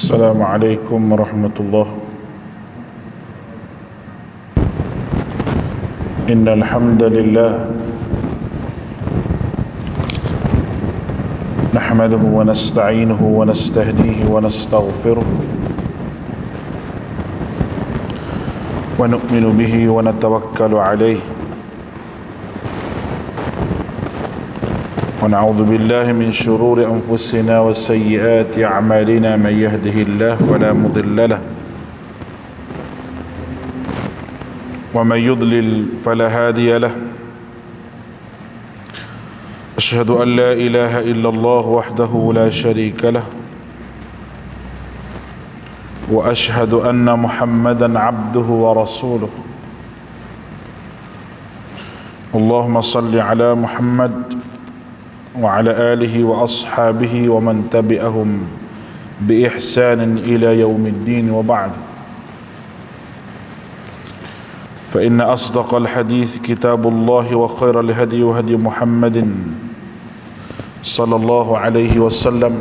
السلام عليكم ورحمة الله. إن الحمد لله نحمده ونستعينه ونستهديه ونستغفره ونؤمن به ونتوكل عليه ونعوذ بالله من شرور أنفسنا وسيئات أعمالنا. من يهده الله فلا مضل له ومن يضلل فلا هادي له. أشهد أن لا إله إلا الله وحده لا شريك له وأشهد أن محمدا عبده ورسوله. اللهم صل على محمد وعلى آله وأصحابه ومن تبعهم بإحسان إلى يوم الدين، وبعد، فإن أصدق الحديث كتاب الله وخير الهدي هدي محمد صلى الله عليه وسلم،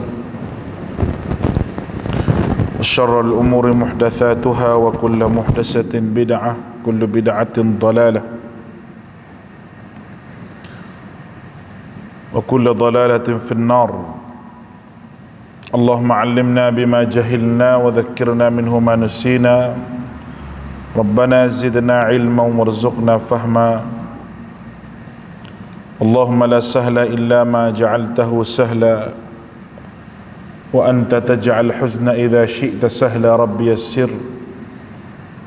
وشر الأمور محدثاتها وكل محدثة بدعة كل بدعة ضلالة وكل ضلالة في النار. اللهم علمنا بما جهلنا وذكرنا منه ما نسينا. ربنا زدنا علما وارزقنا فهما. اللهم لا سهل إلا ما جعلته سهلا وأنت تجعل الحزن إذا شئت سهلا. ربي يسر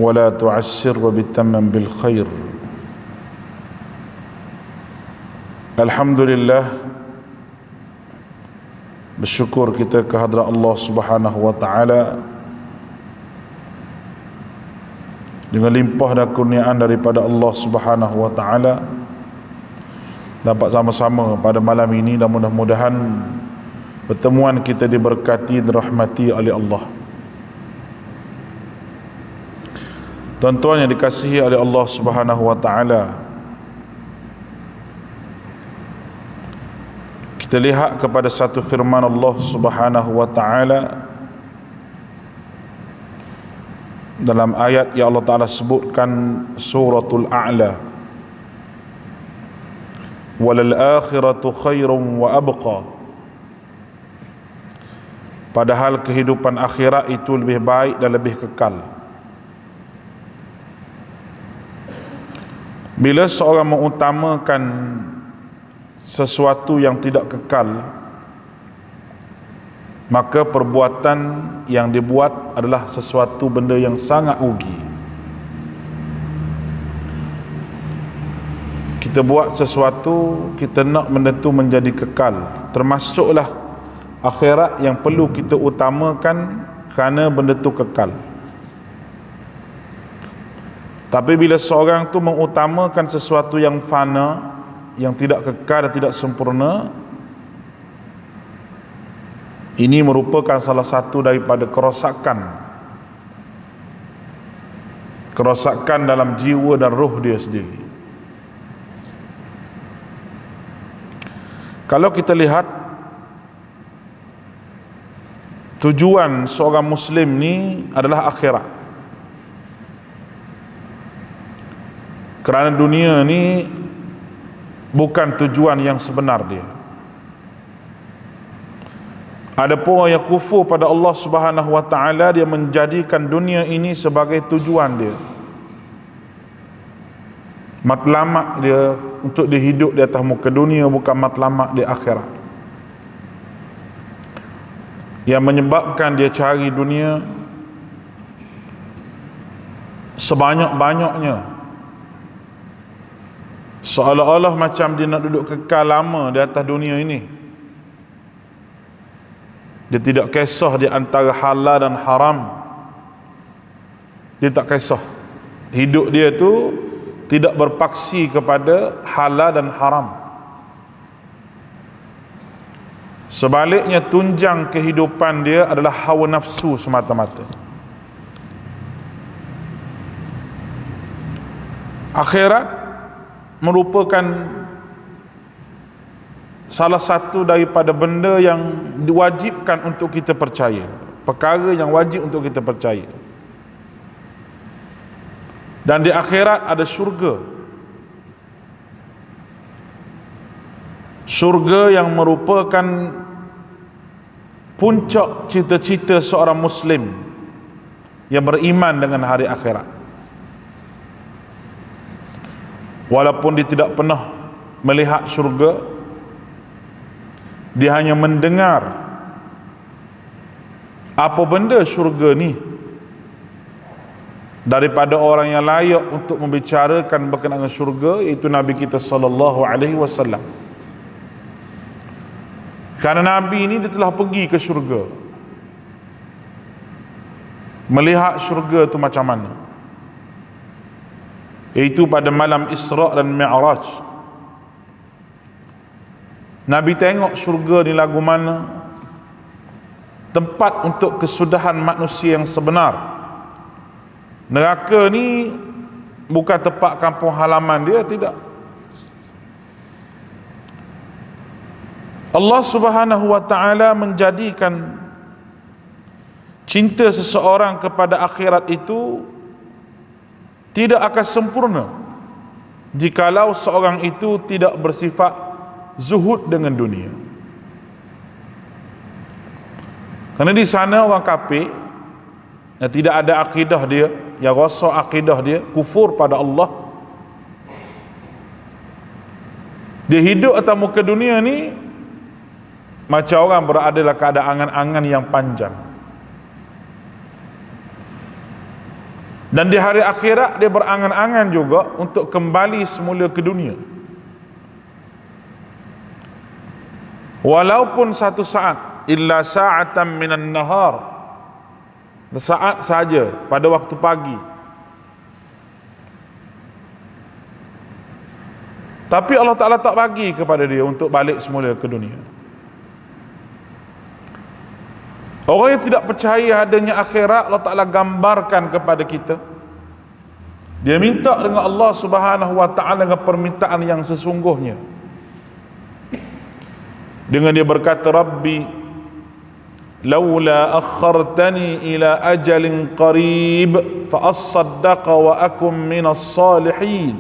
ولا تعسر وبتمم بالخير. Alhamdulillah, bersyukur kita kehadrat Allah Subhanahu wa taala dengan limpah dan kurniaan daripada Allah Subhanahu wa taala dapat sama-sama pada malam ini, dan mudah-mudahan pertemuan kita diberkati, dirahmati oleh Allah. Tuan-tuan yang dikasihi oleh Allah Subhanahu wa taala, kita lihat kepada satu firman Allah Subhanahu wa taala dalam ayat yang Allah Taala sebutkan suratul A'la, walal akhiratu khairum wa abqa. Padahal kehidupan akhirat itu lebih baik dan lebih kekal. Bila seorang mengutamakan sesuatu yang tidak kekal, maka perbuatan yang dibuat adalah sesuatu benda yang sangat rugi. Kita buat sesuatu, kita nak benda tu menjadi kekal, termasuklah akhirat yang perlu kita utamakan kerana benda tu kekal. Tapi bila seorang tu mengutamakan sesuatu yang fana, yang tidak kekal dan tidak sempurna, ini merupakan salah satu daripada kerosakan dalam jiwa dan roh dia sendiri. Kalau kita lihat tujuan seorang Muslim ni adalah akhirat, kerana dunia ni bukan tujuan yang sebenar dia. Adapun orang yang kufur pada Allah Subhanahu wa taala, dia menjadikan dunia ini sebagai tujuan dia, matlamat dia untuk dia hidup di atas muka dunia, bukan matlamat di akhirat. Yang menyebabkan dia cari dunia sebanyak-banyaknya, seolah-olah macam dia nak duduk kekal lama di atas dunia ini. Dia tidak kisah di antara halal dan haram. Dia tak kisah. Hidup dia tu tidak berpaksi kepada halal dan haram. Sebaliknya, tunjang kehidupan dia adalah hawa nafsu semata-mata. Akhirat merupakan salah satu daripada benda yang diwajibkan untuk kita percaya. perkara yang wajib untuk kita percaya. Dan di akhirat ada syurga. Syurga yang merupakan puncak cita-cita seorang Muslim yang beriman dengan hari akhirat. Walaupun dia tidak pernah melihat syurga, dia hanya mendengar apa benda syurga ni daripada orang yang layak untuk membicarakan berkenaan syurga, iaitu Nabi kita sallallahu alaihi wasallam. Kerana Nabi ini dia telah pergi ke syurga, melihat syurga itu macam mana, iaitu pada malam Isra' dan Mi'raj. Nabi tengok syurga ni lagu mana, tempat untuk kesudahan manusia yang sebenar. Neraka ni bukan tempat kampung halaman dia, tidak. Allah Subhanahu wa ta'ala menjadikan cinta seseorang kepada akhirat itu tidak akan sempurna jikalau seorang itu tidak bersifat zuhud dengan dunia. Kerana di sana orang kafir yang tidak ada akidah dia, yang rosak akidah dia, kufur pada Allah, dia hidup atas muka dunia ni macam orang berada dalam keadaan angan-angan yang panjang. Dan di hari akhirat dia berangan-angan juga untuk kembali semula ke dunia. Walaupun satu saat, illa sa'atan minan nahar, saat saja pada waktu pagi. Tapi Allah Ta'ala tak bagi kepada dia untuk balik semula ke dunia. Orang yang tidak percaya adanya akhirat, Allah Ta'ala gambarkan kepada kita. Dia minta dengan Allah Subhanahu wa ta'ala dengan permintaan yang sesungguhnya. Dengan dia berkata, Rabbi laula akhartani ila ajalin qarib fa as-saddaqa wa akum minas salihin.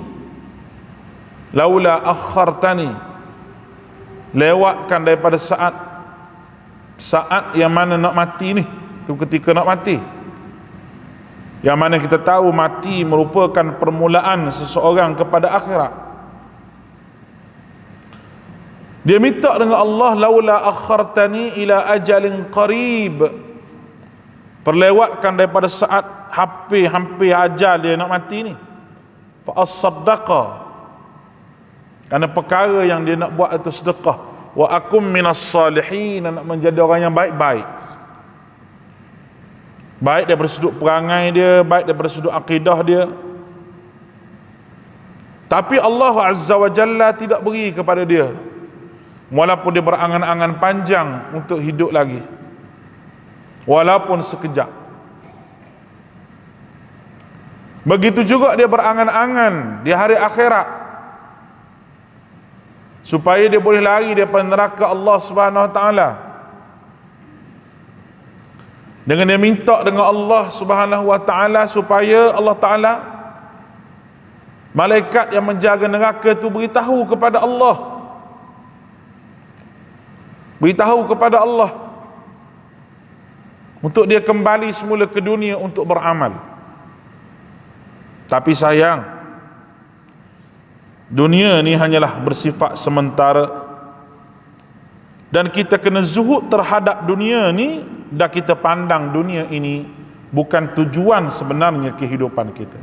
Laula akhartani, lewatkan daripada saat yang mana nak mati ni, tu ketika nak mati, yang mana kita tahu mati merupakan permulaan seseorang kepada akhirat. Dia minta dengan Allah, laula akhartani ila ajalin qarib, perlewatkan daripada saat hampir ajal dia nak mati ni, fa as-saddaqa, kerana perkara yang dia nak buat itu sedekah, wa akum minas salihin, nak menjadi orang yang baik-baik, baik daripada sudut perangai dia, baik daripada sudut akidah dia. Tapi Allah Azza wa Jalla tidak beri kepada dia, walaupun dia berangan-angan panjang untuk hidup lagi, walaupun sekejap. Begitu juga dia berangan-angan di hari akhirat supaya dia boleh lari daripada neraka Allah Subhanahu wa ta'ala. Dengan dia minta dengan Allah Subhanahu wa ta'ala supaya Allah ta'ala, malaikat yang menjaga neraka itu beritahu kepada Allah, untuk dia kembali semula ke dunia untuk beramal. Tapi sayang, dunia ni hanyalah bersifat sementara, dan kita kena zuhud terhadap dunia ni, dan kita pandang dunia ini bukan tujuan sebenarnya kehidupan kita.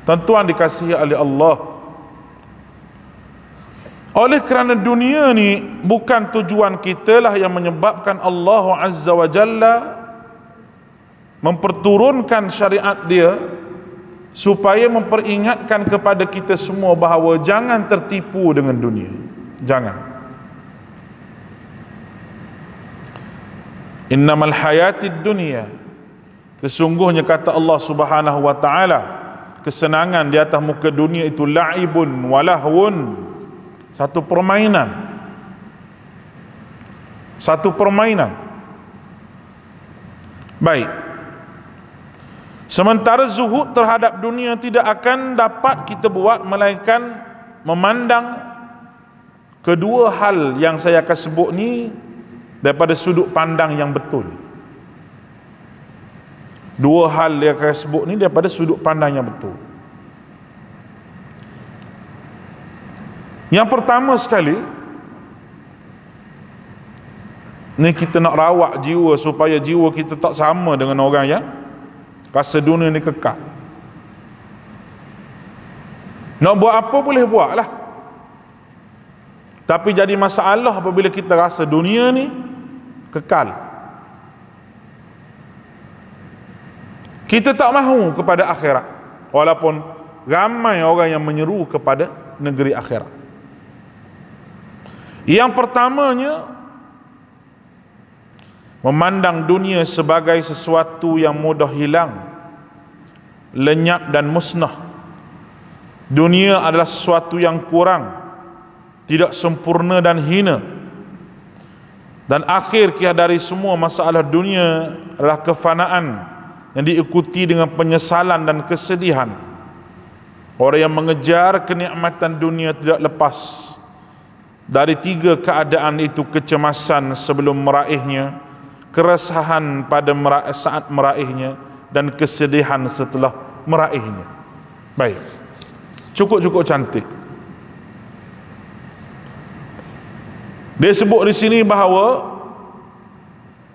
Tuan-tuan dikasihi oleh Allah, oleh kerana dunia ni bukan tujuan kita lah yang menyebabkan Allah Azza wa Jalla memperturunkan syariat dia supaya memperingatkan kepada kita semua bahawa jangan tertipu dengan dunia. Jangan. Innamal hayatid dunya, sesungguhnya kata Allah Subhanahu wa ta'ala, kesenangan di atas muka dunia itu la'ibun walahwun, satu permainan. Baik. Sementara zuhud terhadap dunia tidak akan dapat kita buat melainkan memandang kedua hal yang saya akan sebut ni daripada sudut pandang yang betul. Dua hal yang akan sebut ni daripada sudut pandang yang betul. Yang pertama sekali, ni kita nak rawat jiwa supaya jiwa kita tak sama dengan orang yang rasa dunia ni kekal. Nak buat apa boleh buat lah, tapi jadi masalah apabila kita rasa dunia ni kekal. Kita tak mahu kepada akhirat, walaupun ramai orang yang menyeru kepada negeri akhirat. Yang pertamanya, memandang dunia sebagai sesuatu yang mudah hilang, lenyap dan musnah. Dunia adalah sesuatu yang kurang, tidak sempurna dan hina. Dan akhir dari semua masalah dunia adalah kefanaan yang diikuti dengan penyesalan dan kesedihan. Orang yang mengejar kenikmatan dunia tidak lepas dari tiga keadaan itu: kecemasan sebelum meraihnya, keresahan pada saat meraihnya, dan kesedihan setelah meraihnya. Baik, cukup cantik. Dia sebut di sini bahawa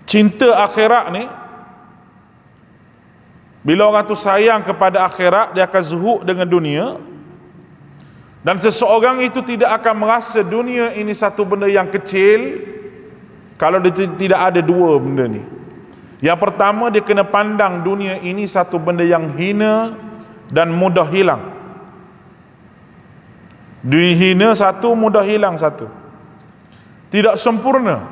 cinta akhirat ni, bila orang tu sayang kepada akhirat, dia akan zuhud dengan dunia. Dan seseorang itu tidak akan merasa dunia ini satu benda yang kecil kalau dia tidak ada dua benda ni. Yang pertama, dia kena pandang dunia ini satu benda yang hina dan mudah hilang. Dunia hina satu, mudah hilang satu. Tidak sempurna.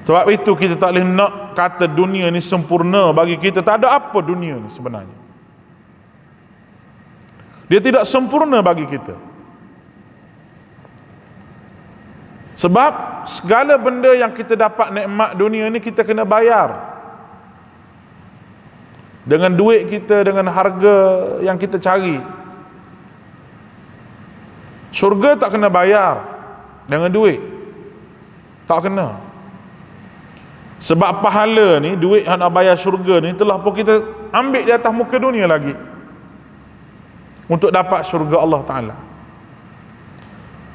Sebab itu kita tak boleh nak kata dunia ni sempurna. Bagi kita tak ada apa dunia ni sebenarnya. Dia tidak sempurna bagi kita. Sebab segala benda yang kita dapat nikmat dunia ni kita kena bayar. Dengan duit kita, dengan harga yang kita cari. Syurga tak kena bayar dengan duit. Tak kena. Sebab pahala ni, duit yang nak bayar syurga ni telah pun kita ambil di atas muka dunia lagi untuk dapat syurga Allah Ta'ala.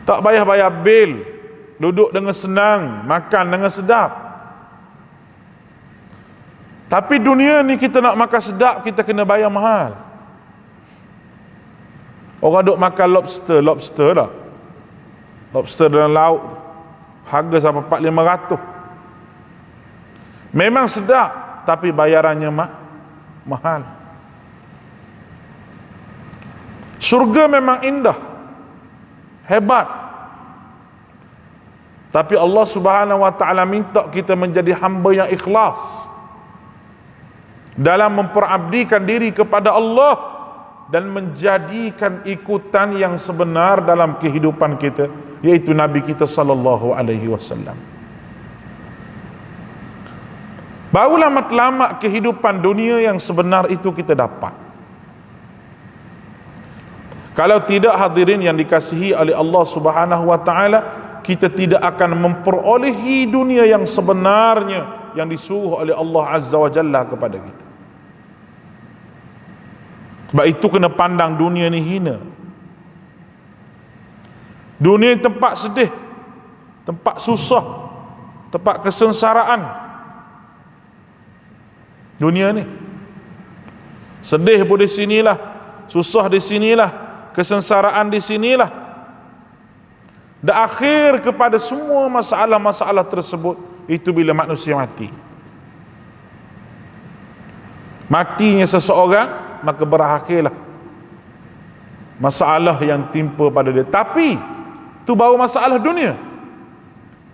Tak bayar bil, duduk dengan senang, makan dengan sedap. Tapi dunia ni kita nak makan sedap, kita kena bayar mahal. Orang duk makan lobster lah, lobster dalam laut, harga sampai 400-500. Memang sedap, tapi bayarannya mahal. Syurga memang indah, hebat, tapi Allah Subhanahu wa ta'ala minta kita menjadi hamba yang ikhlas dalam memperabdikan diri kepada Allah dan menjadikan ikutan yang sebenar dalam kehidupan kita, yaitu Nabi kita sallallahu alaihi wasallam. Barulah matlamat kehidupan dunia yang sebenar itu kita dapat. Kalau tidak, hadirin yang dikasihi oleh Allah Subhanahu wa ta'ala, kita tidak akan memperolehi dunia yang sebenarnya yang disuruh oleh Allah Azza wa Jalla kepada kita. Sebab itu kena pandang dunia ni hina. Dunia tempat sedih, tempat susah, tempat kesengsaraan. Dunia ni sedih pun di sinilah, susah di sinilah, kesengsaraan di sinilah. Dan akhir kepada semua masalah-masalah tersebut itu bila manusia mati. Matinya seseorang, maka berakhirlah masalah yang timpa pada dia. Tapi itu baru masalah dunia.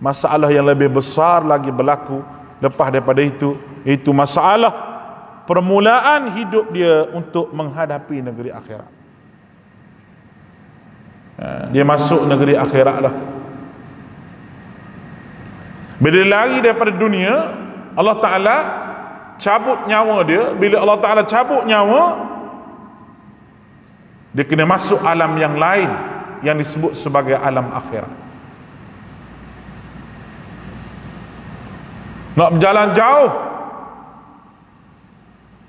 Masalah yang lebih besar lagi berlaku lepas daripada itu masalah permulaan hidup dia untuk menghadapi negeri akhirat. Dia masuk negeri akhirat lah. Bila dia lari daripada dunia, Allah Ta'ala cabut nyawa dia. Bila Allah Ta'ala cabut nyawa, dia kena masuk alam yang lain yang disebut sebagai alam akhirat. Nak berjalan jauh,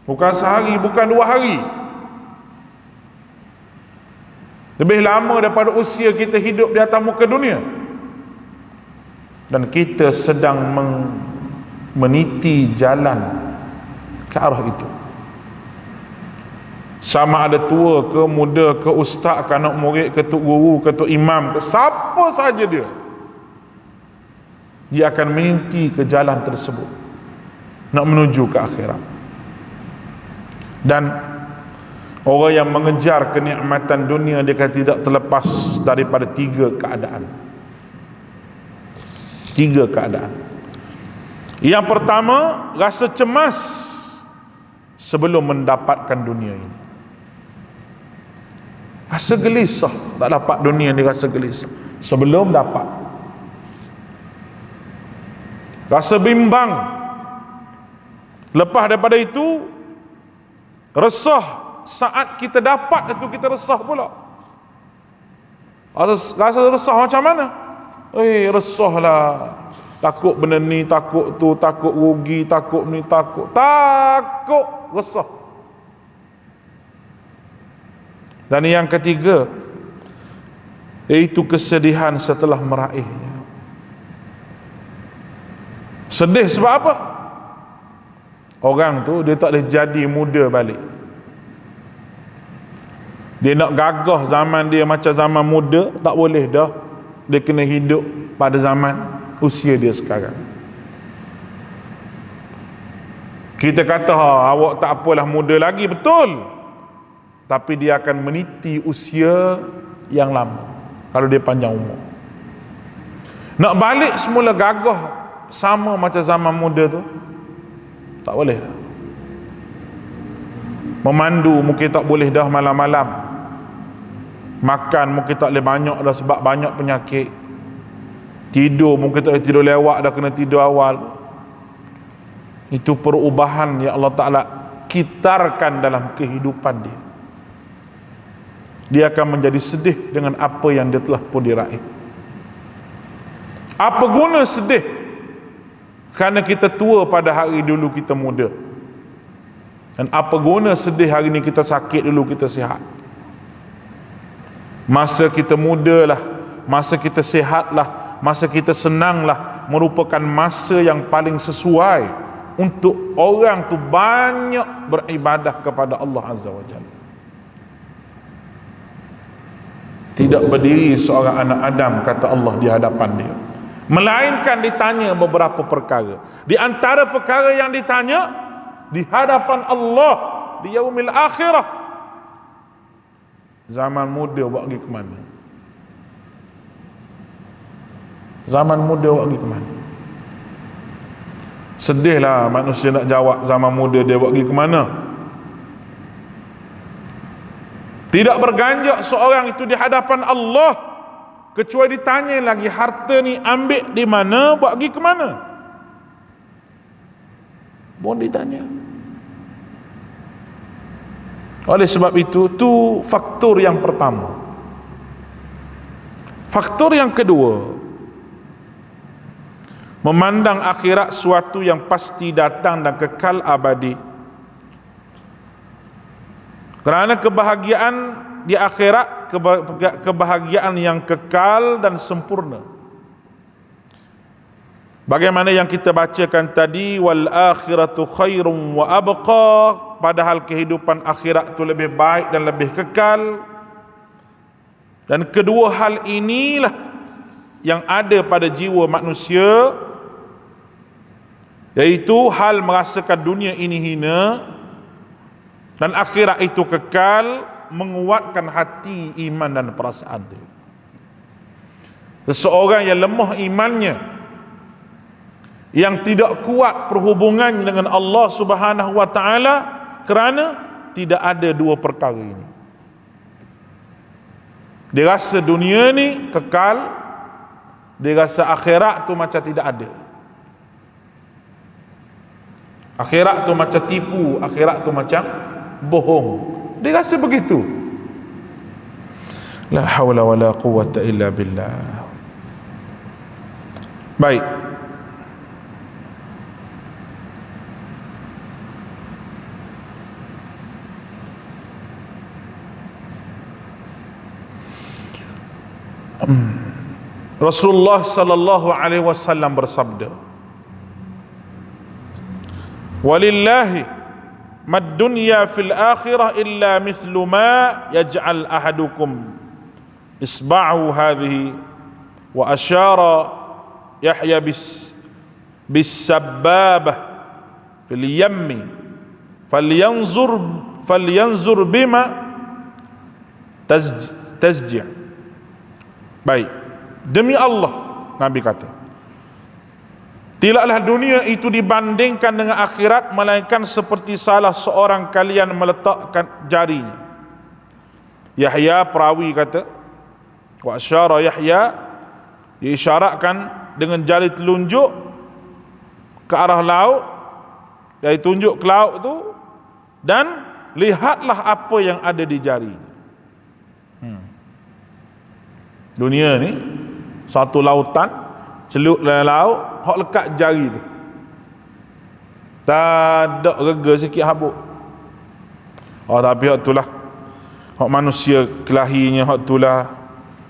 bukan sehari, bukan 2 hari, lebih lama daripada usia kita hidup di atas muka dunia, dan kita sedang meniti jalan ke arah itu. Sama ada tua ke muda ke, ustaz ke anak murid ke, tok guru ke, tok imam ke, siapa saja dia akan meniti ke jalan tersebut, nak menuju ke akhirat. Dan orang yang mengejar kenikmatan dunia, dia akan tidak terlepas daripada 3 keadaan. 3 keadaan. Yang pertama, rasa cemas sebelum mendapatkan dunia ini. Rasa gelisah, tak dapat dunia ni, rasa gelisah sebelum dapat. Rasa bimbang. Lepas daripada itu, resah. Saat kita dapat itu, kita resah pula. Rasa resah macam mana? Resahlah. Takut benda ni, takut tu, takut rugi, takut ni, takut resah. Dan yang ketiga, iaitu kesedihan setelah meraihnya. Sedih sebab apa? Orang tu dia tak boleh jadi muda balik. Dia nak gagah zaman dia macam zaman muda, tak boleh dah. Dia kena hidup pada zaman usia dia sekarang. Kita kata awak tak apalah muda lagi, betul, tapi dia akan meniti usia yang lama kalau dia panjang umur. Nak balik semula gagah sama macam zaman muda tu, tak boleh dah. Memandu mungkin tak boleh dah malam-malam. Makan mungkin tak boleh banyak dah sebab banyak penyakit. Tidur mungkin tak boleh tidur lewat dah, kena tidur awal. Itu perubahan yang Allah Ta'ala kitarkan dalam kehidupan dia. Dia akan menjadi sedih dengan apa yang dia telah pun diraih. Apa guna sedih kerana kita tua pada hari dulu kita muda, dan apa guna sedih hari ni kita sakit dulu kita sihat. Masa kita muda lah, masa kita sihat lah, masa kita senang lah, merupakan masa yang paling sesuai untuk orang tu banyak beribadah kepada Allah Azza wa Jalla. Tidak berdiri seorang anak Adam, kata Allah, di hadapan dia, melainkan ditanya beberapa perkara. Di antara perkara yang ditanya di hadapan Allah di yaumil akhirah, zaman muda awak pergi ke mana? Zaman muda awak pergi ke mana? Sedihlah manusia nak jawab zaman muda dia awak pergi ke mana. Tidak berganjak seorang itu di hadapan Allah kecuali ditanya lagi, harta ni ambil di mana, buat pergi ke mana? Pun ditanya. Oleh sebab itu faktor yang pertama. Faktor yang kedua, memandang akhirat suatu yang pasti datang dan kekal abadi. Kerana kebahagiaan di akhirat, kebahagiaan yang kekal dan sempurna. Bagaimana yang kita bacakan tadi, wal akhiratu khairum wa abqa, padahal kehidupan akhirat itu lebih baik dan lebih kekal. Dan kedua hal inilah yang ada pada jiwa manusia, yaitu hal merasakan dunia ini hina dan akhirat itu kekal, menguatkan hati, iman dan perasaan dia. Seseorang yang lemah imannya, yang tidak kuat perhubungan dengan Allah Subhanahu wa taala, kerana tidak ada dua perkara ini. Dia rasa dunia ni kekal, dia rasa akhirat tu macam tidak ada. Akhirat tu macam tipu, akhirat tu macam bohong. Dia rasa begitu. La haula wala quwwata illa billah. Baik. Rasulullah sallallahu alaihi wasallam bersabda, "Walillahi mad dunya fil akhirah illa mithlu ma yaj'al ahadukum isba'ahu hadhihi wa asyara Yahya bis sabbabah fil yammi falyanzur bima tazji'." Baik, demi Allah, Nabi kata, tidaklah dunia itu dibandingkan dengan akhirat melainkan seperti salah seorang kalian meletakkan jarinya. Yahya perawi kata, wa asyara Yahya, diisyaratkan dengan jari telunjuk ke arah laut, jari tunjuk ke laut tu, dan lihatlah apa yang ada di jarinya. Dunia ni satu lautan, celup dalam laut, hok lekat jari tu, tak ada rega sikit habuk. Oh, tapi hok itulah hok manusia kelahinya, hok itulah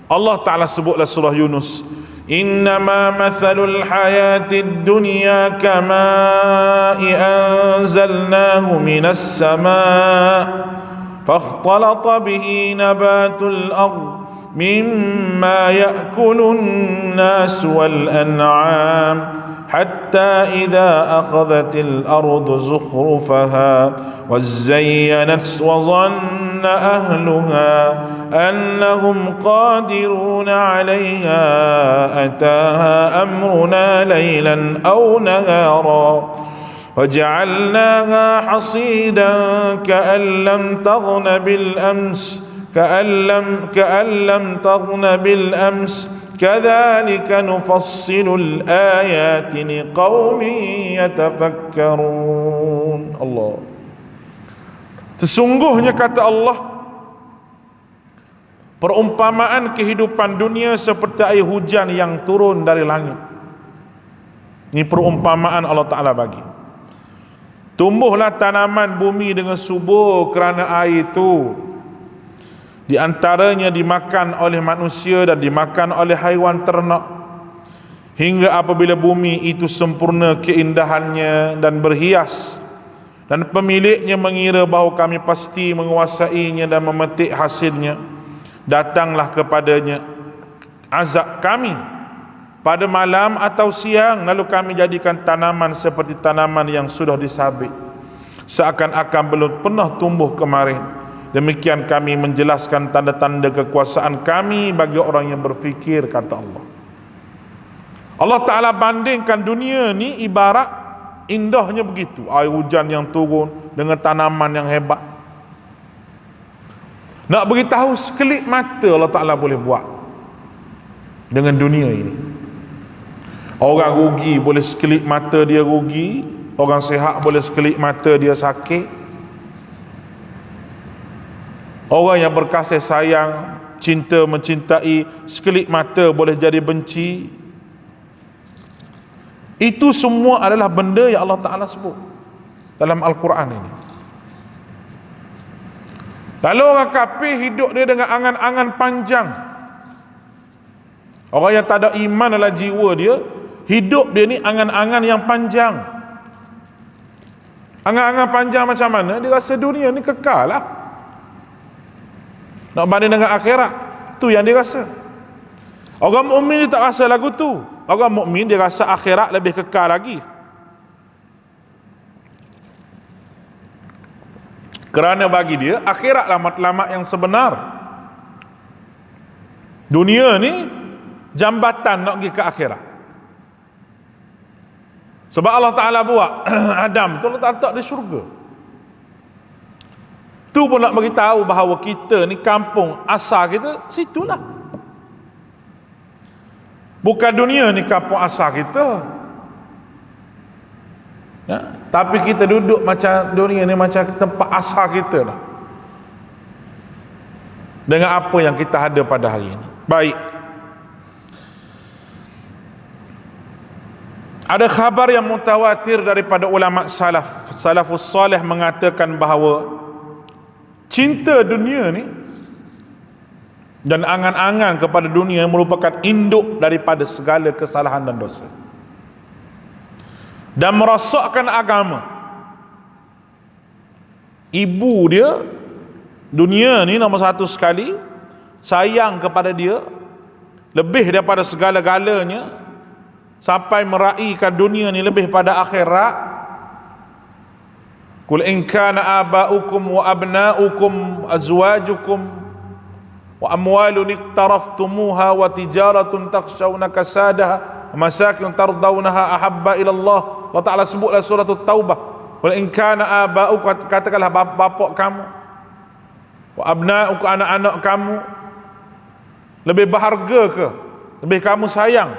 Allah Ta'ala sebutlah surah Yunus, innama mathalul hayatid dunya kama'i anzalnahu minas sama' fakhtalata bihi nabatul ardh مما يأكل الناس والأنعام حتى إذا أخذت الأرض زخرفها وزينت وظن أهلها أنهم قادرون عليها أتاها أمرنا ليلا أو نهارا وجعلناها حصيدا كأن لم تغن بالأمس كأن لم تغن بالأمس كذلك نفصل الآيات لقوم يتفكرون. Allah, sesungguhnya kata Allah, perumpamaan kehidupan dunia seperti air hujan yang turun dari langit. Ini perumpamaan Allah Ta'ala bagi. Tumbuhlah tanaman bumi dengan subur kerana air itu, di antaranya dimakan oleh manusia dan dimakan oleh haiwan ternak, hingga apabila bumi itu sempurna keindahannya dan berhias, dan pemiliknya mengira bahawa kami pasti menguasainya dan memetik hasilnya, datanglah kepadanya azab kami pada malam atau siang, lalu kami jadikan tanaman seperti tanaman yang sudah disabit, seakan-akan belum pernah tumbuh kemarin. Demikian kami menjelaskan tanda-tanda kekuasaan kami bagi orang yang berfikir, kata Allah. Allah Ta'ala bandingkan dunia ni ibarat indahnya begitu, air hujan yang turun dengan tanaman yang hebat. Nak beritahu sekelip mata Allah Ta'ala boleh buat dengan dunia ini. Orang rugi boleh sekelip mata dia rugi, orang sihat boleh sekelip mata dia sakit. Orang yang berkasih sayang, cinta mencintai, sekelip mata boleh jadi benci. Itu semua adalah benda yang Allah Ta'ala sebut dalam Al-Quran ini. Lalu orang kafir hidup dia dengan angan-angan panjang. Orang yang tak ada iman adalah jiwa dia, hidup dia ni angan-angan yang panjang. Angan-angan panjang macam mana? Dia rasa dunia ni kekal lah, nak banding dengan akhirat, tu yang dia rasa. Orang mukmin dia tak rasa lagu tu. Orang mukmin dia rasa akhirat lebih kekal lagi. Kerana bagi dia akhiratlah matlamat yang sebenar. Dunia ni jambatan nak pergi ke akhirat. Sebab Allah Ta'ala buat Adam tu Allah Ta'ala letak di syurga. Tu pun nak beritahu bahawa kita ni kampung asal kita situlah. Bukan dunia ni kampung asal kita. Ya? Tapi kita duduk macam dunia ni macam tempat asal kita dah, dengan apa yang kita ada pada hari ini. Baik, ada khabar yang mutawatir daripada ulama salafus salih mengatakan bahawa cinta dunia ni dan angan-angan kepada dunia merupakan induk daripada segala kesalahan dan dosa, dan merosakkan agama. Ibu dia, dunia ni nombor satu sekali, sayang kepada dia lebih daripada segala-galanya, sampai meraihkan dunia ni lebih pada akhirat. Qul in kana aba'ukum wa abna'ukum azwajukum wa amwalun iqtaraftumuha wa tijaratun takhshawna kasadaha wa masakin tardawnaha ahabba ila Allah. Allah Ta'ala sebutlah surah Taubah, qul in kana aba'ukum, katakanlah bapak kamu, wa abna'ukum, anak-anak kamu lebih berharga ke, lebih kamu sayang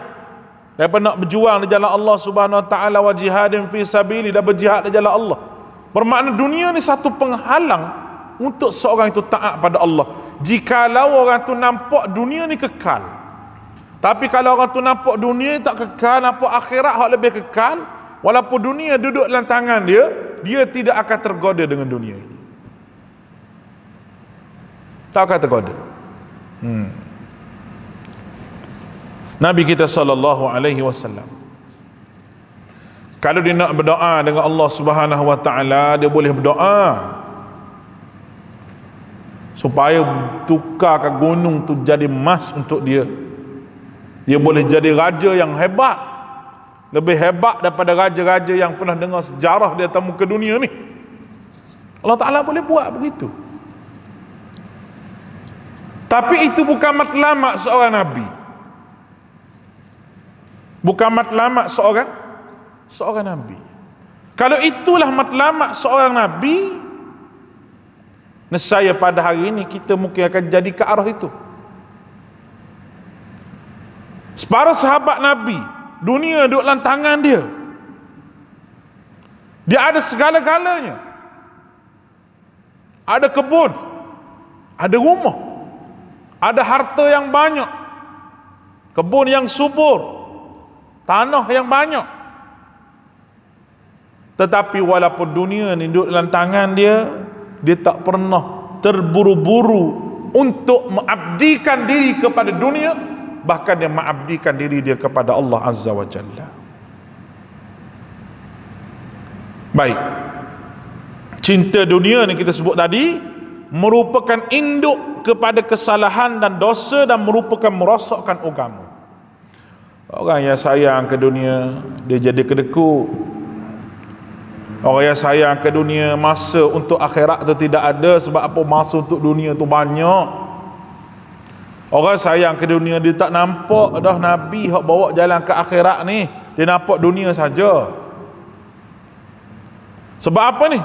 daripada nak berjuang di jalan Allah Subhanahu Wa Ta'ala, wa jihadin fi sabili, dan berjihad di jalan Allah. Bermakna dunia ni satu penghalang untuk seorang itu taat pada Allah. Jikalau orang tu nampak dunia ni kekal. Tapi kalau orang tu nampak dunia ni tak kekal, nampak akhirat hak lebih kekal, walaupun dunia duduk dalam tangan dia, dia tidak akan tergoda dengan dunia ini. Tak akan tergoda. Nabi kita sallallahu alaihi wasallam, kalau dia nak berdoa dengan Allah Subhanahu Wa Ta'ala, dia boleh berdoa supaya tukarkan gunung tu jadi emas untuk dia. Dia boleh jadi raja yang hebat, lebih hebat daripada raja-raja yang pernah dengar sejarah dia temu ke dunia ni. Allah Ta'ala boleh buat begitu. Tapi itu bukan matlamat seorang Nabi, bukan matlamat seorang Nabi. Kalau itulah matlamat seorang Nabi, nescaya pada hari ini kita mungkin akan jadi ke arah itu. Para sahabat Nabi, dunia duduk dalam tangan dia, dia ada segala-galanya, ada kebun, ada rumah, ada harta yang banyak, kebun yang subur, tanah yang banyak. Tetapi walaupun dunia ni duduk dalam tangan dia, dia tak pernah terburu-buru untuk mengabdikan diri kepada dunia, bahkan dia mengabdikan diri dia kepada Allah Azza wa Jalla. Baik, cinta dunia ni kita sebut tadi merupakan induk kepada kesalahan dan dosa, dan merupakan merosakkan agama. Orang yang sayang ke dunia, dia jadi kedekut. Orang yang sayang ke dunia, masa untuk akhirat tu tidak ada. Sebab apa? Masa untuk dunia tu banyak. Orang sayang ke dunia, dia tak nampak dah Nabi yang bawa jalan ke akhirat ni. Dia nampak dunia saja. Sebab apa ni?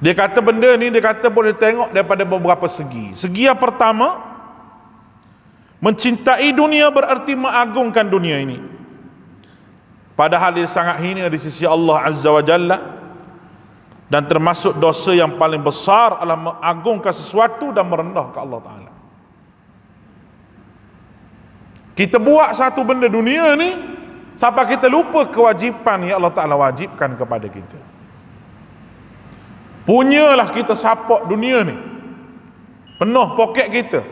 Dia kata benda ni, dia kata boleh tengok daripada beberapa segi. Segi yang pertama, mencintai dunia berarti mengagungkan dunia ini, padahal dia sangat hina di sisi Allah Azza wa Jalla. Dan termasuk dosa yang paling besar adalah mengagungkan sesuatu dan merendahkan Allah Ta'ala. Kita buat satu benda dunia ni sampai kita lupa kewajipan yang Allah Ta'ala wajibkan kepada kita. Punyalah kita support dunia ni, penuh poket kita,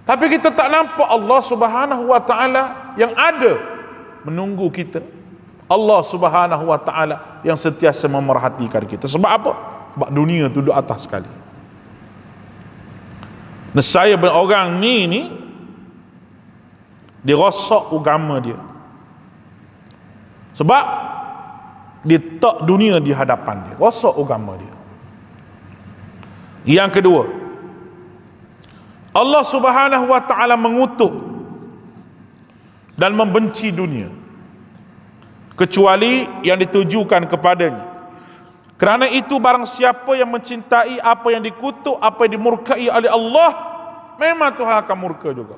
tapi kita tak nampak Allah Subhanahu Wa Ta'ala yang ada menunggu kita. Allah Subhanahu Wa Ta'ala yang sentiasa memerhatikan kita. Sebab apa? Sebab dunia tu duduk atas sekali. Nescaya orang ni dia rosak agama dia, sebab dia tak dunia di hadapan dia, rosak agama dia. Yang kedua, Allah Subhanahu Wa Ta'ala mengutuk dan membenci dunia, kecuali yang ditujukan kepadanya. Kerana itu barang siapa yang mencintai apa yang dikutuk, apa yang dimurkai oleh Allah, memang Tuhan akan murka juga.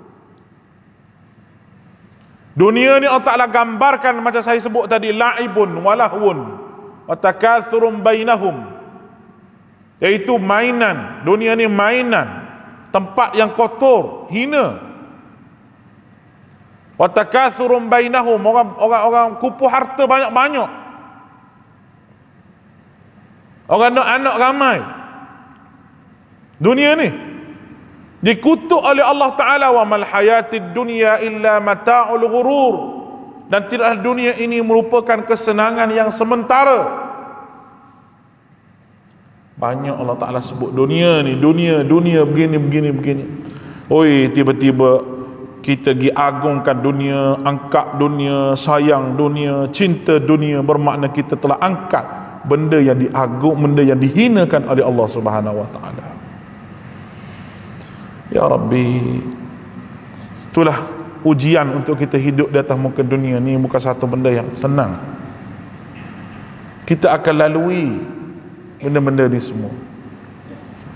Dunia ni Allah Ta'ala gambarkan macam saya sebut tadi, la'ibun walahun wa takatsurun bainahum, iaitu mainan. Dunia ni mainan, tempat yang kotor, hina. Wa takatsurun bainahum, orang kumpul harta banyak-banyak, orang nak anak ramai. Dunia ni dikutuk oleh Allah Ta'ala, wa mal hayatid dunya illa mata'ul ghurur, dan tidaklah dunia ini merupakan kesenangan yang sementara. Banyak Allah Ta'ala sebut dunia ni, dunia begini. Oi, tiba-tiba kita pergi agungkan dunia, angkat dunia, sayang dunia, cinta dunia, bermakna kita telah angkat benda yang diagung, benda yang dihinakan oleh Allah Subhanahu wa Ta'ala. Ya Rabbi, itulah ujian untuk kita hidup di atas muka dunia ni. Bukan satu benda yang senang. Kita akan lalui benda-benda ni semua.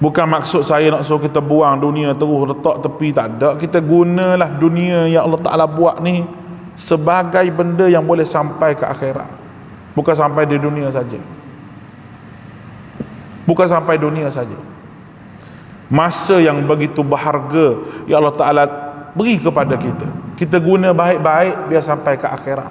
Bukan maksud saya nak suruh kita buang dunia terus letak tepi, tak ada. Kita gunalah dunia yang Allah Ta'ala buat ni sebagai benda yang boleh sampai ke akhirat, bukan sampai di dunia saja. Bukan sampai dunia saja. Masa yang begitu berharga yang Allah Ta'ala beri kepada kita, kita guna baik-baik biar sampai ke akhirat.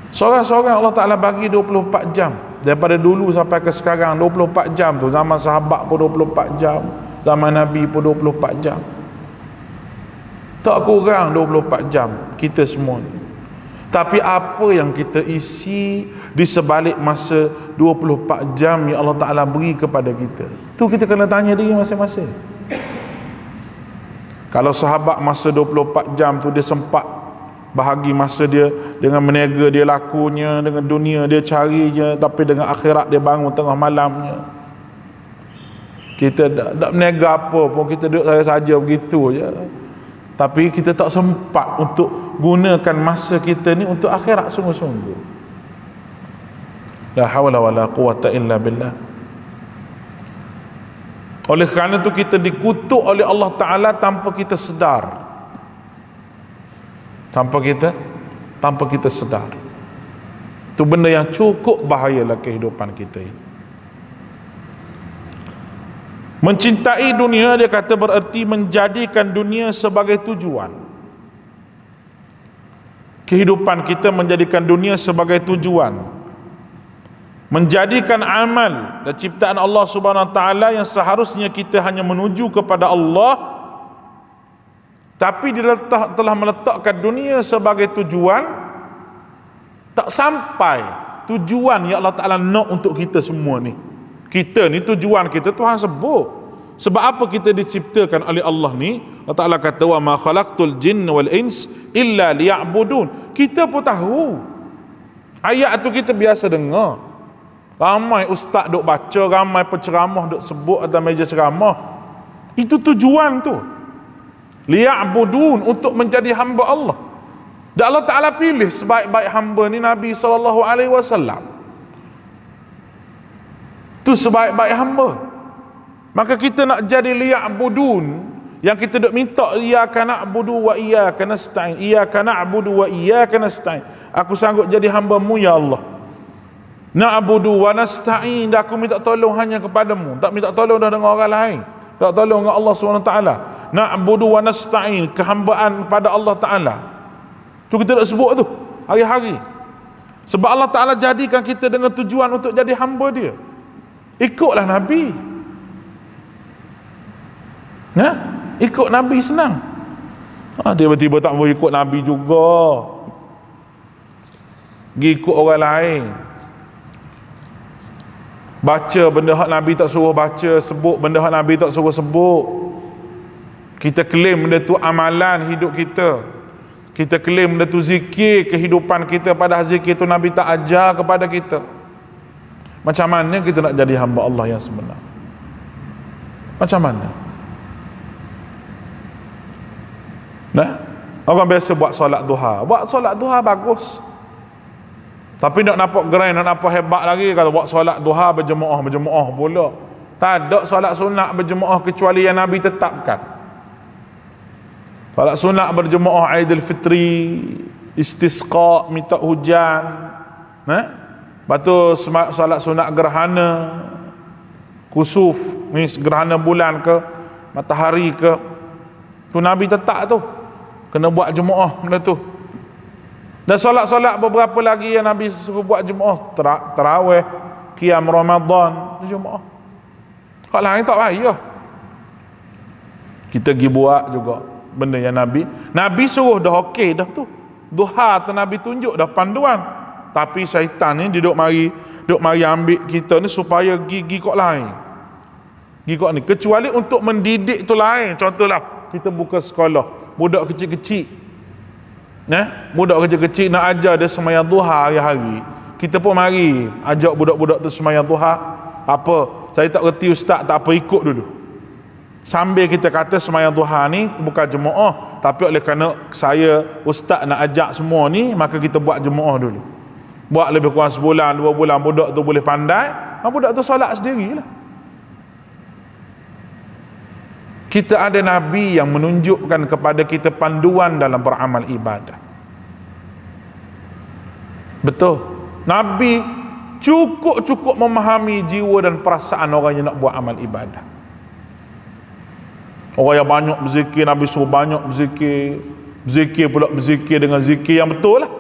Seorang-seorang Allah Ta'ala bagi 24 jam. Daripada dulu sampai ke sekarang 24 jam tu. Zaman sahabat pun 24 jam, zaman Nabi pun 24 jam. Tak kurang 24 jam kita semua ni. Tapi apa yang kita isi di sebalik masa 24 jam yang Allah Ta'ala beri kepada kita, tu kita kena tanya diri masing-masing. Kalau sahabat masa 24 jam tu dia sempat bahagi masa dia dengan meniaga dia lakunya, dengan dunia dia cari je, tapi dengan akhirat dia bangun tengah malamnya. Kita tak meniaga apa pun, kita duduk saja begitu je, tapi kita tak sempat untuk gunakan masa kita ni untuk akhirat sungguh-sungguh. La hawla wala quwata illa billah. Oleh kerana itu kita dikutuk oleh Allah Ta'ala tanpa kita sedar. Tanpa kita sedar. Itu benda yang cukup bahayalah kehidupan kita ini. Mencintai dunia, dia kata, bererti menjadikan dunia sebagai tujuan. Kehidupan kita menjadikan dunia sebagai tujuan, menjadikan amal dan ciptaan Allah Subhanahu Wa Taala yang seharusnya kita hanya menuju kepada Allah, tapi dia telah meletakkan dunia sebagai tujuan. Tak sampai tujuan yang Allah Ta'ala nak untuk kita semua ni. Kita ni tujuan kita Tuhan sebut. Sebab apa kita diciptakan oleh Allah ni? Allah Ta'ala kata, wa ma khalaqtul jinna wal ins illa liya'budun. Kita pun tahu. Ayat tu kita biasa dengar. Ramai ustaz duk baca, ramai penceramah duk sebut atas meja ceramah. Itu tujuan tu. Liya'budun, untuk menjadi hamba Allah. Dan Allah Ta'ala pilih sebaik-baik hamba ni Nabi SAW. Tu sebaik-baik hamba. Maka kita nak jadi liya'budun, yang kita duk minta, iyyaka na'budu wa iyyaka nasta'in, iyyaka na'budu wa iyyaka nasta'in. Aku sanggup jadi hamba-Mu ya Allah. Na'budu wa nasta'in, dan aku minta tolong hanya kepadamu, tak minta tolong dah dengan orang lain, tak tolong dengan Allah SWT. Na'budu wa nasta'in, kehambaan pada Allah Ta'ala. Tu kita nak sebut tu hari-hari. Sebab Allah Ta'ala jadikan kita dengan tujuan untuk jadi hamba Dia. Ikutlah Nabi. Ikut Nabi senang. Tiba-tiba tak boleh ikut Nabi juga, pergi ikut orang lain. Baca benda hak Nabi tak suruh baca, sebut benda hak Nabi tak suruh sebut. Kita klaim benda tu amalan hidup kita. Kita klaim benda tu zikir kehidupan kita, padahal zikir tu Nabi tak ajar kepada kita. Macam mana kita nak jadi hamba Allah yang sebenar? Macam mana? Orang biasa buat solat duha. Buat solat duha bagus, tapi nak nampak gerai, nak nampak hebat lagi, kalau buat solat duha berjemaah pula. Tak ada solat sunat berjemaah kecuali yang Nabi tetapkan. Solat sunat berjemaah Aidil Fitri, istisqa, minta hujan, lepas tu solat sunat gerhana, kusuf, ni gerhana bulan ke matahari ke, tu Nabi tetap tu kena buat jemaah benda tu. Dan solat-solat beberapa lagi yang Nabi suruh buat jemaah, tarawih, qiyam Ramadan, jemaah. Hak lain tak payah. Kita pergi buat juga benda yang Nabi suruh dah okey dah tu. Duha tu Nabi tunjuk dah panduan. Tapi syaitan ni duduk mari ambil kita ni supaya gigi kok lain. Gigi kok ni kecuali untuk mendidik tu lain. Contohlah kita buka sekolah, budak kecil-kecil. Budak kecil-kecil nak ajar dia sembahyang duha hari-hari. Kita pun mari ajak budak-budak tu sembahyang duha. Apa? Saya tak reti ustaz, tak apa, ikut dulu. Sambil kita kata sembahyang duha ni bukan jemaah, tapi oleh kerana saya ustaz nak ajak semua ni, maka kita buat jemaah dulu. Buat lebih kurang sebulan, 2 bulan, budak tu boleh pandai, budak tu solat sendirilah. Kita ada Nabi yang menunjukkan kepada kita panduan dalam beramal ibadah. Betul. Nabi cukup memahami jiwa dan perasaan orang yang nak buat amal ibadah. Orang yang banyak berzikir, Nabi suruh banyak berzikir. Berzikir pula berzikir dengan zikir yang betul lah.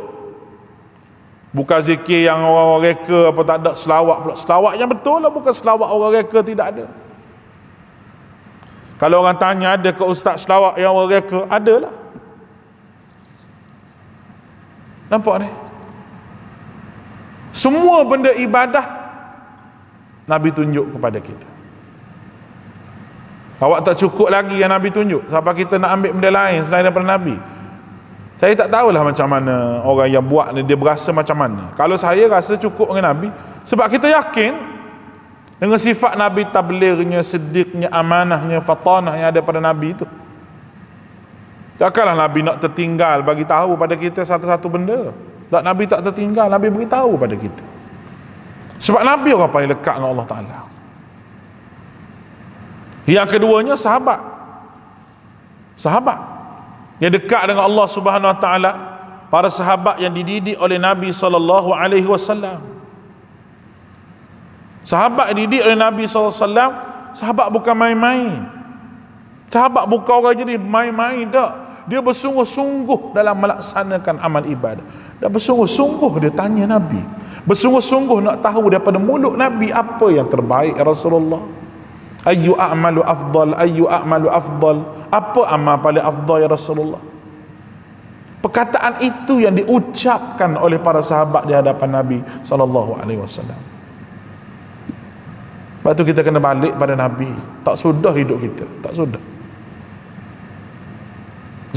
Bukan zikir yang orang-orang reka apa tak ada, selawat pula. Selawat yang betul lah, bukan selawat orang reka tidak ada. Kalau orang tanya ada ke ustaz selawat yang orang reka, ada lah. Nampak ni? Semua benda ibadah Nabi tunjuk kepada kita. Awak tak cukup lagi yang Nabi tunjuk, sampai kita nak ambil benda lain selain daripada Nabi. Saya tak tahulah macam mana orang yang buat ni dia berasa macam mana. Kalau saya rasa cukup dengan Nabi, sebab kita yakin dengan sifat Nabi, tablighnya, siddiqnya, amanahnya, fatanah yang ada pada Nabi itu. Takkanlah Nabi nak tertinggal bagi tahu pada kita satu-satu benda. Tak, Nabi tak tertinggal, Nabi beritahu pada kita. Sebab Nabi orang paling dekat dengan Allah Ta'ala. Yang keduanya sahabat yang dekat dengan Allah Subhanahu Wa Ta'ala, para sahabat yang dididik oleh Nabi SAW. Sahabat yang dididik oleh Nabi SAW, sahabat bukan main-main. Sahabat bukan orang jadi main-main, tak. Dia bersungguh-sungguh dalam melaksanakan amal ibadah. Dan bersungguh-sungguh dia tanya Nabi, bersungguh-sungguh nak tahu daripada mulut Nabi apa yang terbaik ya Rasulullah. Ayyu a'malu afdal, ayyu a'malu afdal, apa amal paling afdal ya Rasulullah. Perkataan itu yang diucapkan oleh para sahabat di hadapan Nabi SAW. Lepas tu kita kena balik pada Nabi. Tak sudah hidup kita, tak sudah.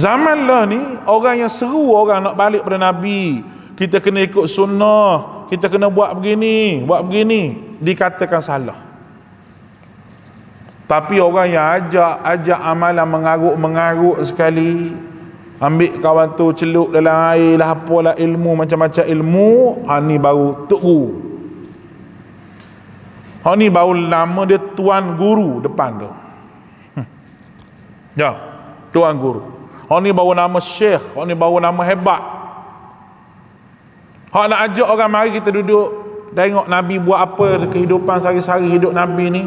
Zaman lah ni orang yang seru orang nak balik pada Nabi. Kita kena ikut sunnah, kita kena buat begini, dikatakan salah. Tapi orang yang ajak amalan mengaruk sekali, ambil kawan tu celup dalam air lah, apalah ilmu, macam-macam ilmu, ni baru tok guru. Ni baru nama dia tuan guru depan tu. Ya, tuan guru. Ni baru nama syekh, ni baru nama hebat. Nak ajak orang, mari kita duduk tengok Nabi buat apa kehidupan sehari-hari hidup Nabi ni.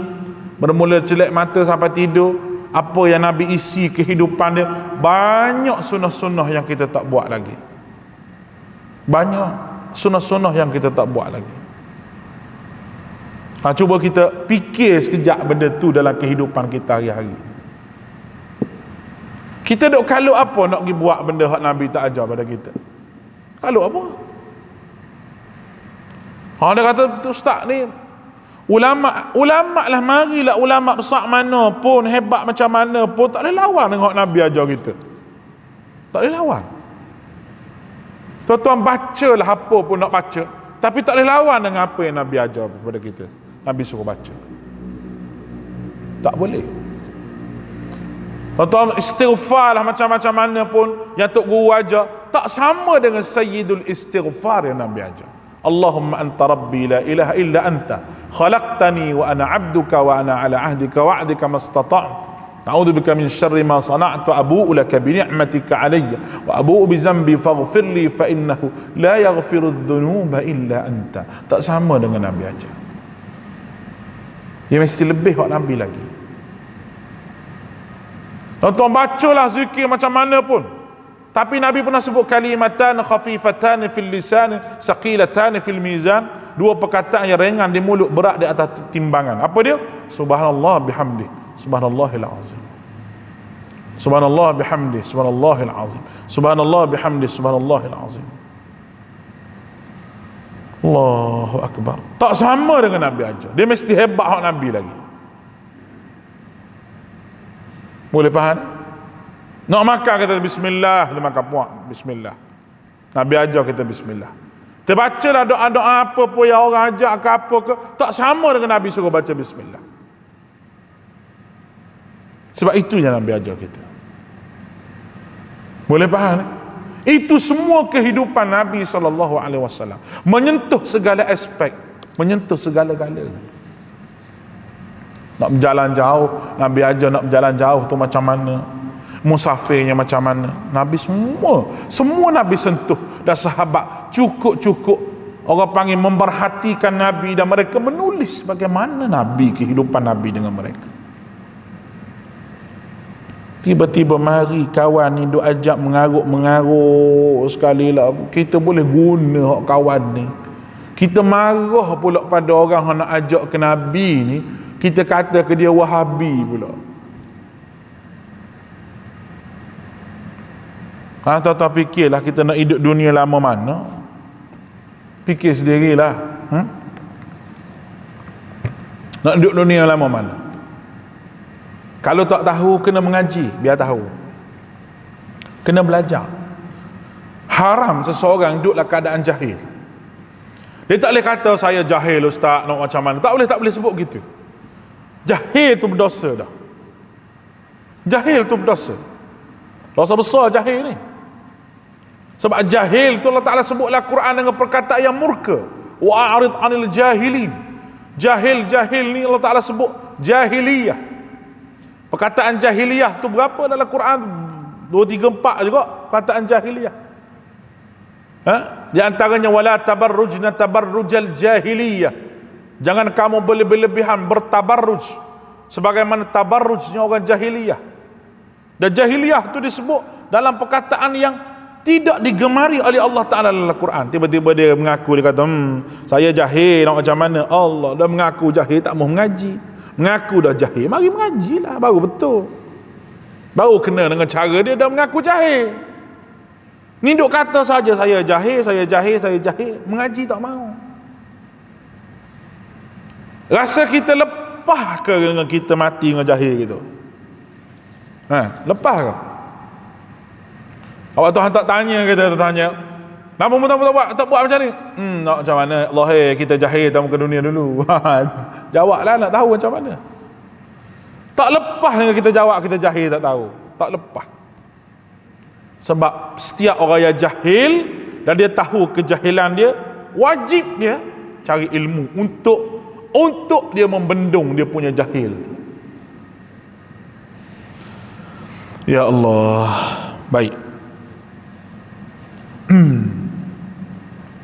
Bermula celak mata sampai tidur, apa yang Nabi isi kehidupan dia. Banyak sunnah-sunnah yang kita tak buat lagi. Banyak sunnah-sunnah yang kita tak buat lagi. Cuba kita fikir sekejap benda tu dalam kehidupan kita hari-hari. Kita duk kalut apa nak pergi buat benda hak Nabi tak ajar pada kita? Kalut apa? Dia kata, ustaz ni ulama lah, marilah ulama besar mana pun, hebat macam mana pun, tak boleh lawan dengan Nabi ajar kita. Tak boleh lawan. Tuan-tuan bacalah apa pun nak baca, tapi tak boleh lawan dengan apa yang Nabi ajar kepada kita. Nabi suruh baca, tak boleh. Tuan-tuan istighfar lah macam-macam mana pun yang Tok Guru ajar, tak sama dengan sayyidul istighfar yang Nabi ajar. Allahumma anta rabbi la ilaha illa anta khalaqtani wa ana abduka wa ana ala ahdika wa'dika mastata'tu a'udzubika min syarri ma sana'tu abu'u laka bi ni'matika 'alayya wa abu'u bi dhanbi faghfir li fa innahu la yaghfiru adh-dhunuba illa anta. Tak sama dengan Nabi ajar. Dia mesti lebih buat Nabi lagi. Tuan-tuan bacalah zikir macam mana pun, tapi Nabi pernah sebut kalimatan khafifatan fil lisan saqilatan fil mizan, dua perkataan yang ringan di mulut, berat di atas timbangan. Apa dia? Subhanallah bihamdi, subhanallahil azim. Subhanallah bihamdi, subhanallahil azim. Subhanallah bihamdi, subhanallahil azim. Allahu akbar. Tak sama dengan Nabi ajar. Dia mesti hebat hak Nabi lagi. Boleh faham? Nak makan kita bismillah, kita makan puak bismillah. Nabi ajar kita bismillah. Kita bacalah doa-doa apa pun yang orang ajak ke apa ke, tak sama dengan Nabi suruh baca bismillah. Sebab itu yang Nabi ajar kita. Boleh faham? Itu semua kehidupan Nabi SAW, menyentuh segala aspek, menyentuh segala-galanya. Nak berjalan jauh, Nabi ajar nak berjalan jauh tu macam mana, musafirnya macam mana. Nabi semua Nabi sentuh. Dan sahabat cukup orang panggil memperhatikan Nabi, dan mereka menulis bagaimana Nabi, kehidupan Nabi dengan mereka. Tiba-tiba mari kawan ni duk ajak mengaruk sekali lah. Kita boleh guna hak kawan ni. Kita marah pula pada orang yang nak ajak ke Nabi ni, kita kata ke dia Wahabi pula. Tak fikirlah kita nak hidup dunia lama mana. Fikir sendirilah. Nak hidup dunia lama mana. Kalau tak tahu, kena mengaji, biar tahu. Kena belajar. Haram seseorang duduklah keadaan jahil. Dia tak boleh kata saya jahil ustaz, nak macam mana. Tak boleh sebut gitu. Jahil tu berdosa dah. Jahil tu berdosa. Dosa besar jahil ni. Sebab jahil tu Allah Ta'ala sebutlah Quran dengan perkataan yang murka. Wa'arid anil jahilin. Jahil ni Allah Ta'ala sebut jahiliyah. Perkataan jahiliyah tu berapa dalam Quran? 2, 3, 4 juga perkataan jahiliyah. Di antaranya wala tabarrujna tabarrujal jahiliyah. Jangan kamu berlebihan bertabarruj sebagaimana tabarrujnya orang jahiliyah. Dan jahiliyah tu disebut dalam perkataan yang tidak digemari oleh Allah Ta'ala dalam Quran. Tiba-tiba dia mengaku, dia kata saya jahil, nak macam mana. Allah dah mengaku jahil, tak mahu mengaji. Mengaku dah jahil, mari mengajilah, baru betul. Baru kena dengan cara dia dah mengaku jahil. Ni duk kata saja saya jahil. Mengaji tak mahu. Rasa kita lepas ke dengan kita mati dengan jahil gitu? Lepas ke? Awak Tuhan tak tanya kita, tanya. Nama mu tak buat macam ni. Nak macam mana? Allah, kita jahil tak muka dunia dulu. Jawablah, nak tahu macam mana. Tak lepas dengan kita jawab kita jahil tak tahu. Tak lepas. Sebab setiap orang yang jahil dan dia tahu kejahilan dia, wajib dia cari ilmu untuk dia membendung dia punya jahil. Ya Allah. Baik.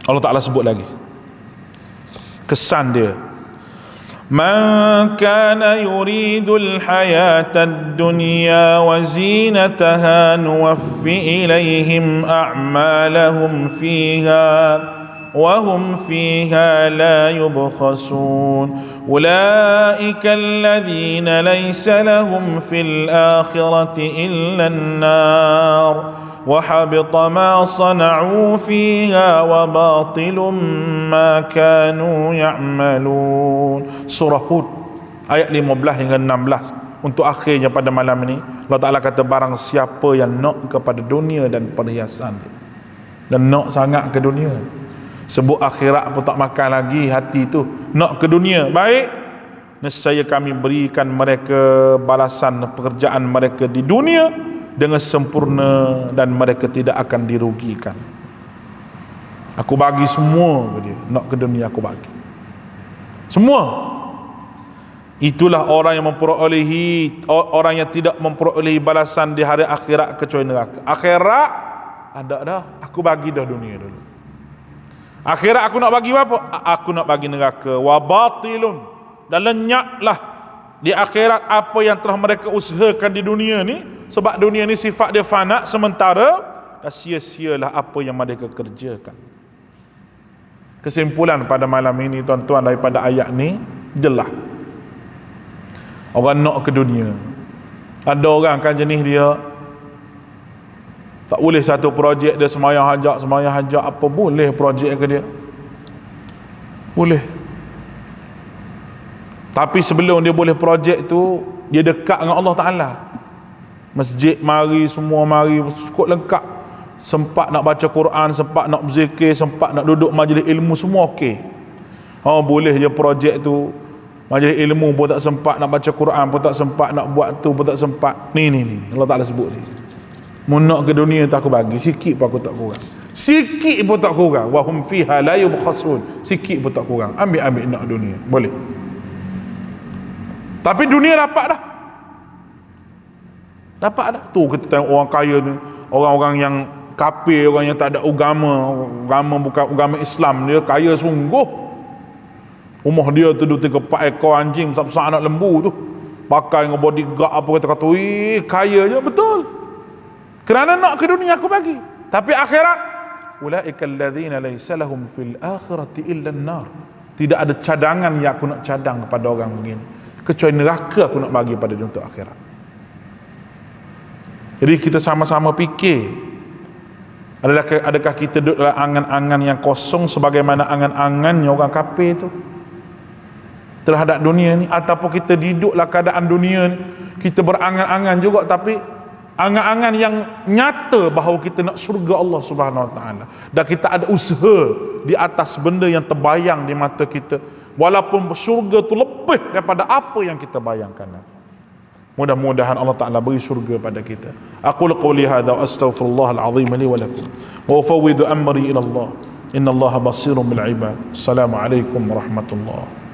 Allah Ta'ala sebut lagi kesan dia. Man kana yuridul hayatad dunya wa zinataha nuwaffi ilaihim a'malahum fiha وهم فيها لا يبخسون أولئك الذين ليس لهم في الآخرة إلا النار وحبط ما صنعوا فيها وباطل ما كانوا يعملون. Surah Hud ayat 15 hingga 16. Untuk akhirnya pada malam ini Allah Ta'ala kata, barang siapa yang nak kepada dunia dan perhiasan dia, dan nak sangat ke dunia, sebut akhirat pun tak makan lagi hati tu, nak ke dunia, baik, nescaya kami berikan mereka balasan pekerjaan mereka di dunia dengan sempurna dan mereka tidak akan dirugikan. Aku bagi semua ke dia, nak ke dunia aku bagi semua. Itulah orang yang orang yang tidak memperolehi balasan di hari akhirat kecuali neraka. Akhirat ada dah, aku bagi dah dunia dulu. Akhirat aku nak bagi apa? Aku nak bagi neraka. Wa batilun, dan lenyaplah di akhirat apa yang telah mereka usahakan di dunia ni, sebab dunia ni sifat dia fana sementara, dan sia-sialah apa yang mereka kerjakan. Kesimpulan pada malam ini tuan-tuan daripada ayat ni jelas. Orang nak ke dunia. Ada orang kan jenis dia tak boleh satu projek dia semayang hajak apa boleh projek ke dia. Boleh. Tapi sebelum dia boleh projek tu, dia dekat dengan Allah Ta'ala. Masjid mari, semua mari, cukup lengkap. Sempat nak baca Quran, sempat nak berzikir, sempat nak duduk majlis ilmu, semua okey. Boleh je projek tu. Majlis ilmu pun tak sempat, nak baca Quran pun tak sempat, nak buat tu pun tak sempat. Ni Allah Ta'ala sebut ni. Mu nak ke dunia tak aku bagi, sikit pun aku tak kurang. Sikit pun tak kurang. Wa hum fiha la yubkhasun. Sikit pun tak kurang. Ambil nak dunia. Boleh. Tapi dunia dapat dah. Dapat dah. Tu kita tengok orang kaya ni, orang-orang yang kafir, orang yang tak ada agama bukan agama Islam, dia kaya sungguh. Rumah dia tu 3-4 ekor anjing besar-besar anak lembu tu, pakai dengan bodyguard apa kata-kata, kaya je betul. Kerana nak ke dunia aku bagi. Tapi akhirat, ulaikal ladzina laysa lahum fil akhirati illa an-nar. Tidak ada cadangan yang aku nak cadang kepada orang begini, kecuali neraka aku nak bagi pada dia untuk akhirat. Jadi kita sama-sama fikir, adakah kita duduk dalam angan-angan yang kosong sebagaimana angan-angannya orang kafir tu terhadap dunia ni, ataupun kita duduklah keadaan dunia ni kita berangan-angan juga, tapi angan-angan yang nyata bahawa kita nak surga Allah Subhanahu Wa Taala, dan kita ada usaha di atas benda yang terbayang di mata kita, walaupun surga tu lebih daripada apa yang kita bayangkan. Mudah-mudahan Allah Ta'ala beri surga pada kita. Aqulu qawli hadha wa astaghfirullahal azim li wa lakum wa ufawwidu amri ila Allah. Inna Allah basirun bil ibad. Assalamualaikum warahmatullahi